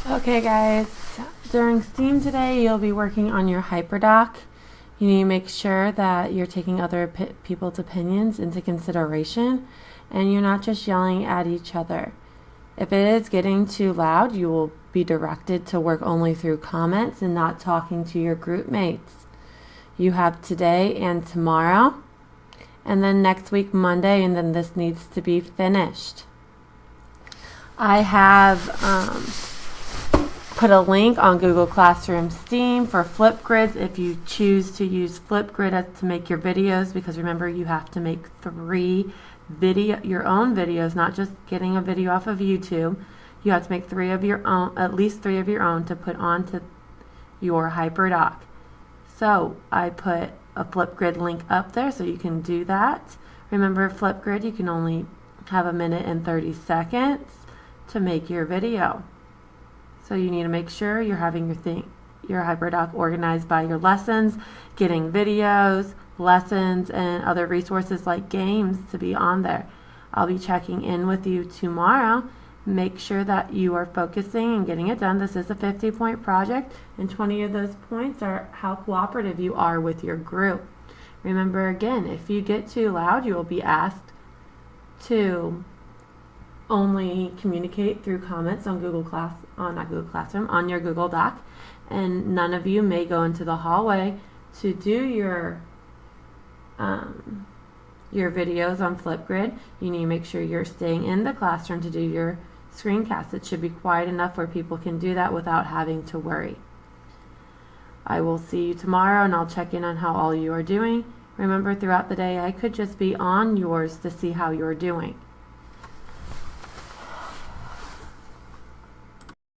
Okay guys, during STEAM today you'll be working on your Hyperdoc. You need to make sure that you're taking other people's opinions into consideration and you're not just yelling at each other. If it is getting too loud, you will be directed to work only through comments and not talking to your group mates. You have today and tomorrow, and then next week Monday, and then this needs to be finished. I have put a link on Google Classroom STEAM for Flipgrids if you choose to use Flipgrid to make your videos, because remember you have to make your own videos, not just getting a video off of YouTube. You have to make at least three of your own to put onto your Hyperdoc. So I put a Flipgrid link up there so you can do that. Remember, Flipgrid, you can only have 1 minute and 30 seconds to make your video. So you need to make sure you're having your Hyperdoc organized by your lessons, getting videos, lessons, and other resources like games to be on there. I'll be checking in with you tomorrow. Make sure that you are focusing and getting it done. This is a 50-point project, and 20 of those points are how cooperative you are with your group. Remember, again, if you get too loud, you will be asked to only communicate through comments on on your Google Doc, and none of you may go into the hallway to do your videos on Flipgrid. You need to make sure you're staying in the classroom to do your screencast. It should be quiet enough where people can do that without having to worry. I will see you tomorrow, and I'll check in on how all you are doing. Remember, throughout the day, I could just be on yours to see how you're doing.